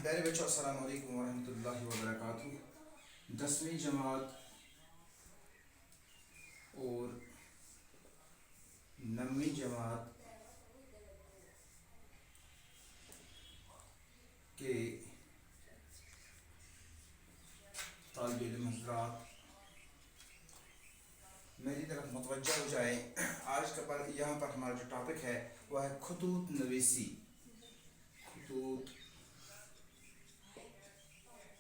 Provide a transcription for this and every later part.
پیارے بچوں، السلام علیکم ورحمۃ اللہ وبرکاتہ. 10ویں جماعت اور 9ویں جماعت کے طالب علم حضرات میری طرف متوجہ ہو جائیں. آج کا یہاں پر ہمارا جو ٹاپک ہے وہ ہے خطوط نویسی. خطوط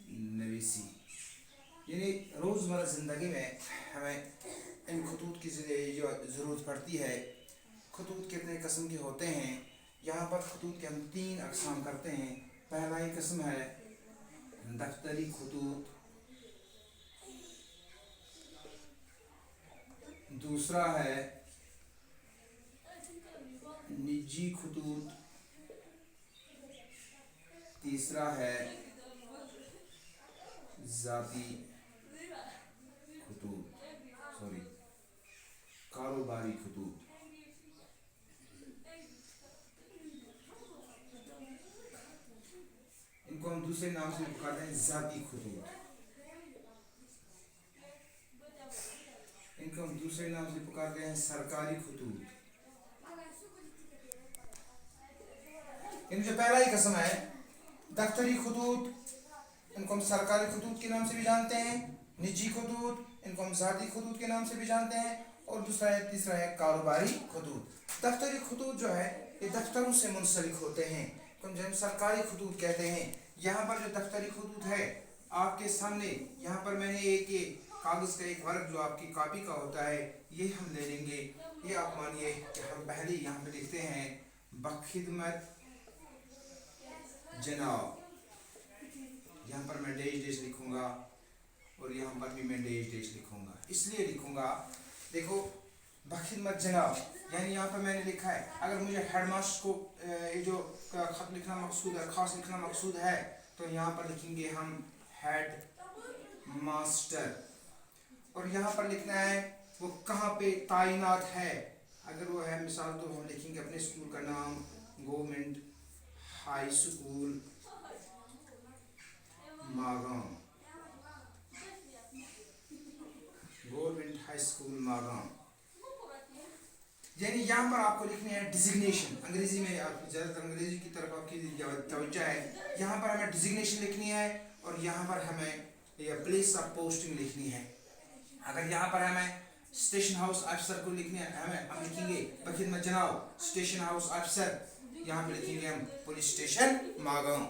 نویسی یعنی روزمرہ زندگی میں ہمیں ان خطوط کی جو ضرورت پڑتی ہے. خطوط کتنے قسم کے ہوتے ہیں؟ یہاں پر خطوط کے ہم 3 اقسام کرتے ہیں. پہلا ہی قسم ہے دفتری خطوط، دوسرا ہے نجی خطوط، تیسرا ہے ذاتی کاروباری خطوط. ان کو ہم دوسرے نام سے پکارتے ہیں ذاتی خطوط. ان کو ہم دوسرے نام سے پکارتے ہیں سرکاری خطوط. ان جو پہلا ہی قسم ہے دفتری خطوط، ان کو ہم سرکاری خطوط کے نام سے بھی جانتے ہیں. نجی خطوط ان کو ہم ذاتی خطوط کے نام سے بھی جانتے ہیں. اور تیسرا ہے کاروباری خطوط. دفتری خطوط جو ہے یہ دفتروں سے منسلک ہوتے ہیں، جن ہم سرکاری خطوط کہتے ہیں. یہاں پر جو دفتری خطوط ہے آپ کے سامنے، یہاں پر میں نے ایک کاغذ کا ایک ورق جو آپ کی کاپی کا ہوتا ہے یہ ہم لے لیں گے. یہ آپ مانیے کہ ہم پہلے یہاں پہ لکھتے ہیں بخدمت جناب. یہاں پر میں ڈیش لکھوں گا اور یہاں پر بھی میں ڈیش لکھوں گا. اس لیے لکھوں گا، دیکھو بخدمت جناب یعنی یہاں پر میں نے لکھا ہے. اگر مجھے ہیڈ ماسٹر کو یہ جو خط لکھنا مقصود ہے، خاص لکھنا مقصود ہے، تو یہاں پر لکھیں گے ہم ہیڈ ماسٹر. اور یہاں پر لکھنا ہے وہ کہاں پہ تعینات ہے. اگر وہ ہے مثال تو ہم لکھیں گے اپنے اسکول کا نام government high school Magam. Government high school Magam. یعنی یہاں پر آپ کو لکھنی ہے ڈیزگنیشن. انگریزی میں آپ زیادہ تر انگریزی کی طرف آپ کی توجہ ہے. یہاں پر ہمیں ڈیزگنیشن لکھنی ہے اور یہاں پر ہمیں پلیس آف پوسٹنگ لکھنی ہے. اگر یہاں پر ہمیں اسٹیشن ہاؤس افسر کو لکھنے ہم لکھیں گے بخدمت جناب اسٹیشن ہاؤس افسر. یہاں پہ لکھیں گے ہم پولیس اسٹیشن ماگام.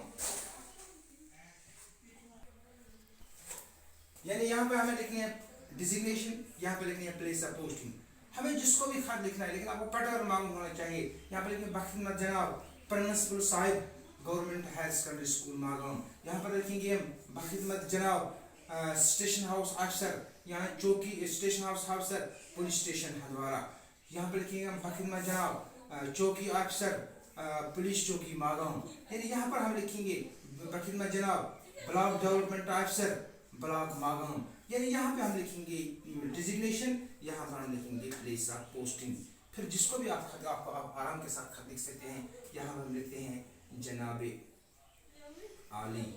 یعنی یہاں پہ ہمیں لکھنی ہے ڈیزگنیشن، یہاں پہ لکھنی ہے پلیس آف پوسٹنگ. ہمیں جس کو بھی خط لکھنا ہے لیکن آپ کو پٹر معلوم ہونا چاہیے. یہاں پہ لکھیں بخدمت جناب پرنسپل صاحب government higher secondary school Magam. یہاں پر لکھیں گے ہم بخدمت جناب اسٹیشن ہاؤس افسر، یہاں چوکی اسٹیشن ہاؤس افسر پولیس اسٹیشن ہندوارہ. یہاں پہ لکھیں گے ہم بخدمت جناب چوکی افسر پولیس چوکی ماگام. یعنی یہاں پر ہم لکھیں گے بخدمت جناب بلاک ڈیولپمنٹ افسر بلاک ماگام. یعنی یہاں پہ ہم لکھیں گے ڈیزگنیشن، یہاں پر ہم لکھیں گے پلیس آف پوسٹنگ. پھر جس کو بھی آپ آرام کے ساتھ خط لکھ سکتے ہیں. یہاں پر ہم لکھتے ہیں جناب عالی.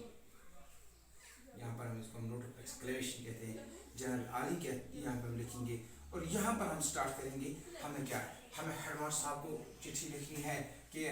یہاں پر ہم اس کو نوٹ آف ایکسکلیمیشن کہتے ہیں، جناب عالی کہتے ہیں. یہاں پر ہم لکھیں گے اور یہاں پر ہم سٹارٹ کریں گے. ہمیں کیا ہے، ہمیں ہیڈ ماسٹر صاحب کو چٹھی لکھنی ہے کہ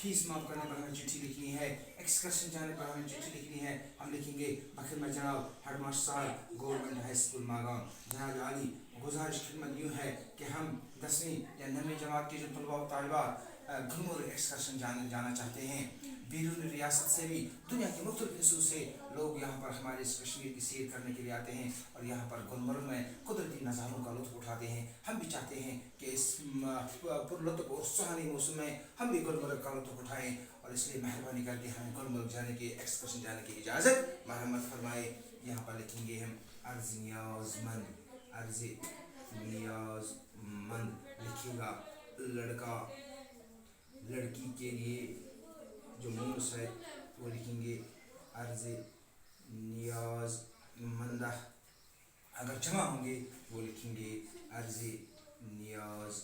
فیس معاف کرنے پر ہمیں چٹھی لکھنی ہے، ایکسکرشن جانے پر ہمیں چٹھی لکھنی ہے. ہم لکھیں گے بخدمت جناب ہیڈ ماسٹر صاحب گورنمنٹ ہائی اسکول ماگام. جناب عالی گزارش خدمت یوں ہے کہ ہم 10ویں یا 9ویں جماعت کے جو طلباء و طالبات گلمرگ ایکسکرشن جانا چاہتے ہیں. بیرون ریاست سے بھی دنیا کے مختلف حصوں سے لوگ یہاں پر ہمارے اس کشمیر کی سیر کرنے کے لیے آتے ہیں اور یہاں پر گلمرگ میں قدرتی نظاروں کا لطف اٹھاتے ہیں. ہم بھی چاہتے ہیں کہ اس پر لطف اور سہانی موسم میں ہم بھی گلمرگ کا لطف اٹھائیں. اور اس لیے مہربانی کر کے ہمیں گلمرگ جانے کی ایکسکرشن جانے کی اجازت مرحمت فرمائے. یہاں پر لکھیں گے ہم عرض نیاز مند لکھیے گا لڑکا لڑکی کے لیے جو مونس ہے وہ لکھیں گے عرض نیاز مندہ. اگر جمع ہوں گے وہ لکھیں گے عرض نیاز